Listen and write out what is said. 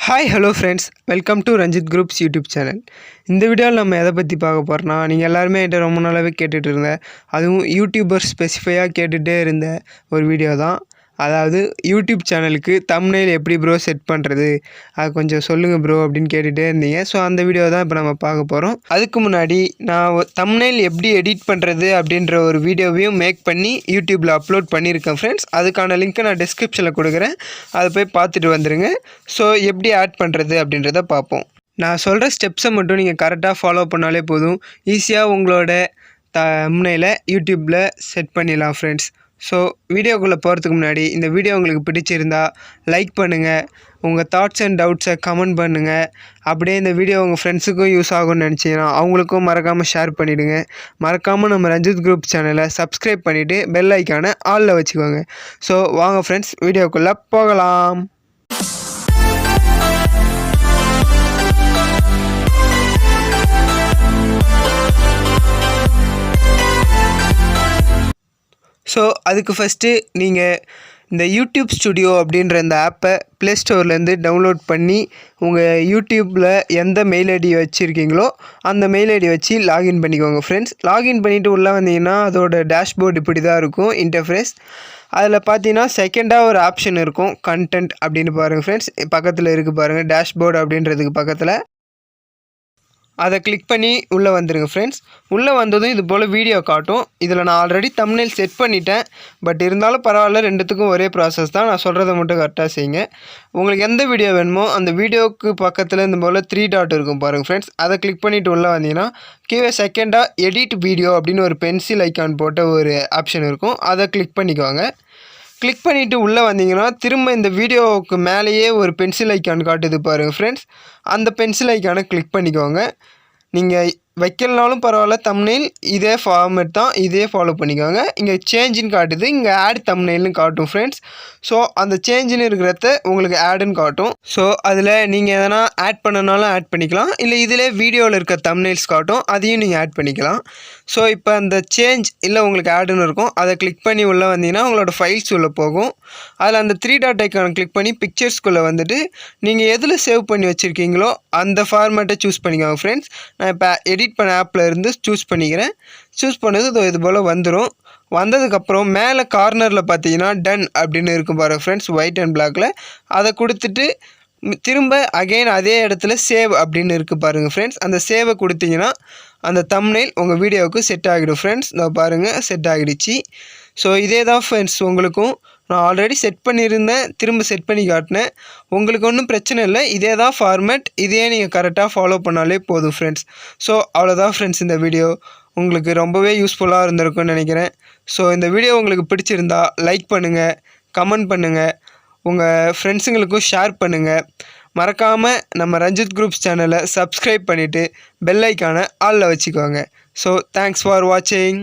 Hi hello friends, welcome to Ranjith groups YouTube channel. இந்த வீடியோவில் நம்ம எதை பற்றி பார்க்க போகிறோன்னா, நீங்கள் எல்லாருமே என்கிட்ட ரொம்ப நாளாகவே கேட்டுகிட்டு இருந்த, அதுவும் யூடியூபர் ஸ்பெசிஃபையாக கேட்டுகிட்டே இருந்த ஒரு வீடியோ தான். அதாவது யூடியூப் சேனலுக்கு தம்ப்நெயில் எப்படி ப்ரோ செட் பண்ணுறது, அது கொஞ்சம் சொல்லுங்கள் ப்ரோ அப்படின்னு கேட்டுகிட்டே இருந்தீங்க. ஸோ அந்த வீடியோ தான் இப்போ நம்ம பார்க்க போகிறோம். அதுக்கு முன்னாடி நான் தம்ப்நெயில் எப்படி எடிட் பண்ணுறது அப்படின்ற ஒரு வீடியோவையும் மேக் பண்ணி யூடியூப்பில் அப்லோட் பண்ணியிருக்கேன் ஃப்ரெண்ட்ஸ். அதுக்கான லிங்க்கை நான் டிஸ்கிரிப்ஷனில் கொடுக்குறேன், அதை போய் பார்த்துட்டு வந்துடுங்க. ஸோ எப்படி ஆட் பண்ணுறது அப்படின்றத பார்ப்போம். நான் சொல்கிற ஸ்டெப்ஸை மட்டும் நீங்கள் கரெக்டாக ஃபாலோ பண்ணாலே போதும், ஈஸியாக உங்களோட தம்ப்நெயிலை யூடியூப்பில் செட் பண்ணிடலாம் ஃப்ரெண்ட்ஸ். ஸோ வீடியோக்குள்ளே போகிறதுக்கு முன்னாடி இந்த வீடியோ உங்களுக்கு பிடிச்சிருந்தா லைக் பண்ணுங்கள், உங்கள் தாட்ஸ் அண்ட் டவுட்ஸை கமெண்ட் பண்ணுங்கள். அப்படியே இந்த வீடியோ உங்கள் ஃப்ரெண்ட்ஸுக்கும் யூஸ் ஆகும்னு நினச்சிங்கன்னா அவங்களுக்கும் மறக்காமல் ஷேர் பண்ணிவிடுங்க. மறக்காமல் நம்ம ரஞ்சித் குரூப் சேனலை சப்ஸ்கிரைப் பண்ணிவிட்டு பெல் ஐக்கானை ஆலில் வச்சுக்கோங்க. ஸோ வாங்க ஃப்ரெண்ட்ஸ், வீடியோக்குள்ளே போகலாம். ஸோ அதுக்கு ஃபஸ்ட்டு நீங்கள் இந்த யூடியூப் ஸ்டுடியோ அப்படின்ற இந்த ஆப்பை ப்ளே ஸ்டோர்லேருந்து டவுன்லோட் பண்ணி உங்கள் யூடியூப்பில் எந்த மெயில் ஐடி வச்சுருக்கீங்களோ அந்த மெயில் ஐடி வச்சு லாகின் பண்ணிக்கோங்க ஃப்ரெண்ட்ஸ். லாகின் பண்ணிவிட்டு உள்ளே வந்தீங்கன்னா அதோட டேஷ்போர்டு இப்படி தான் இருக்கும் இன்டர்ஃபேஸ். அதில் பார்த்தீங்கன்னா செகண்டாக ஒரு ஆப்ஷன் இருக்கும், கண்டென்ட் அப்படின்னு பாருங்கள் ஃப்ரெண்ட்ஸ். பக்கத்தில் இருக்குது பாருங்கள், டேஷ்போர்டு அப்படின்றதுக்கு பக்கத்தில். அதை கிளிக் பண்ணி உள்ளே வந்துடுங்க ஃப்ரெண்ட்ஸ். உள்ளே வந்ததும் இது போல் வீடியோ காட்டும். இதில் நான் ஆல்ரெடி தம்ப்நெயில் செட் பண்ணிட்டேன், பட் இருந்தாலும் பரவாயில்ல, ரெண்டுத்துக்கும் ஒரே ப்ராசஸ் தான். நான் சொல்கிறத மட்டும் கரெக்டாக செய்யுங்க. உங்களுக்கு எந்த வீடியோ வேணுமோ அந்த வீடியோவுக்கு பக்கத்தில் இந்த போல் 3 டாட் இருக்கும் பாருங்கள் ஃப்ரெண்ட்ஸ். அதை கிளிக் பண்ணிவிட்டு உள்ளே வந்தீங்கன்னா கீழே செகண்டாக எடிட் வீடியோ அப்படின்னு ஒரு பென்சில் ஐக்கான் போட்ட ஒரு ஆப்ஷன் இருக்கும். அதை கிளிக் பண்ணிக்குவாங்க. கிளிக் பண்ணிவிட்டு உள்ளே வந்தீங்கன்னா திரும்ப இந்த வீடியோவுக்கு மேலேயே ஒரு பென்சில் ஐக்கான் காட்டுது பாருங்கள் ஃப்ரெண்ட்ஸ். அந்த பென்சில் ஐக்கானை கிளிக் பண்ணிக்கோங்க. நீங்கள் வைக்கலனாலும் பரவாயில்ல, தம்ப்நெயில் இதே ஃபார்மேட் தான், இதே ஃபாலோ பண்ணிக்கோங்க. இங்கே சேஞ்சுன்னு காட்டுது, இங்கே ஆட் தம்ப்நெயில்னு காட்டும் ஃப்ரெண்ட்ஸ். ஸோ அந்த சேஞ்சுன்னு இருக்கிறத உங்களுக்கு ஆடுன்னு காட்டும். ஸோ அதில் நீங்கள் எதனா ஆட் பண்ணனாலும் ஆட் பண்ணிக்கலாம், இல்லை இதிலே வீடியோவில் இருக்க தம்ப்நெயில்ஸ் காட்டும், அதையும் நீங்கள் ஆட் பண்ணிக்கலாம். ஸோ இப்போ அந்த சேஞ்ச் இல்லை உங்களுக்கு ஆடுன்னு இருக்கும், அதை கிளிக் பண்ணி உள்ளே வந்தீங்கன்னா உங்களோட ஃபைல்ஸ் உள்ளே போகும். அதில் அந்த 3 டாட் ஐக்கானை கிளிக் பண்ணி பிக்சர்ஸ்குள்ளே வந்துட்டு நீங்கள் எதில் சேவ் பண்ணி வச்சுருக்கீங்களோ அந்த ஃபார்மேட்டை சூஸ் பண்ணிக்கோங்க ஃப்ரெண்ட்ஸ். நான் இப்போ எடிட் பண்ண ஆப்பில் இருந்து சூஸ் பண்ணிக்கிறேன். சூஸ் பண்ணது இது போல் வந்துடும். வந்ததுக்கப்புறம் மேலே கார்னரில் பார்த்தீங்கன்னா டன் அப்படின்னு இருக்கும் பாருங்கள் ஃப்ரெண்ட்ஸ், ஒயிட் அண்ட் பிளாக்கில். அதை கொடுத்துட்டு திரும்ப அகெயின் அதே இடத்துல சேவ் அப்படின்னு இருக்குது பாருங்கள் ஃப்ரெண்ட்ஸ். அந்த சேவை கொடுத்தீங்கன்னா அந்த தம்ப்நெயில் உங்கள் வீடியோவுக்கு செட் ஆகிடும் ஃப்ரெண்ட்ஸ். நான் பாருங்கள், செட் ஆகிடுச்சு. ஸோ இதே தான் ஃப்ரெண்ட்ஸ் உங்களுக்கும். நான் ஆல்ரெடி செட் பண்ணியிருந்தேன், திரும்ப செட் பண்ணி காட்டினேன். உங்களுக்கு ஒன்றும் பிரச்சனை இல்லை, இதே தான் ஃபார்மேட், இதே நீங்கள் கரெக்டாக ஃபாலோ பண்ணாலே போதும் ஃப்ரெண்ட்ஸ். ஸோ அவ்வளோதான் ஃப்ரெண்ட்ஸ், இந்த வீடியோ உங்களுக்கு ரொம்பவே யூஸ்ஃபுல்லாக இருந்திருக்கும்னு நினைக்கிறேன். ஸோ இந்த வீடியோ உங்களுக்கு பிடிச்சிருந்தா லைக் பண்ணுங்கள், கமெண்ட் பண்ணுங்கள், உங்கள் ஃப்ரெண்ட்ஸுங்களுக்கும் ஷேர் பண்ணுங்கள். மறக்காமல் நம்ம ரஞ்சித் குரூப்ஸ் சேனலை சப்ஸ்கிரைப் பண்ணிவிட்டு பெல் ஐக்கானை ஆலில் வச்சுக்கோங்க. ஸோ தேங்க்ஸ் ஃபார் வாட்சிங்.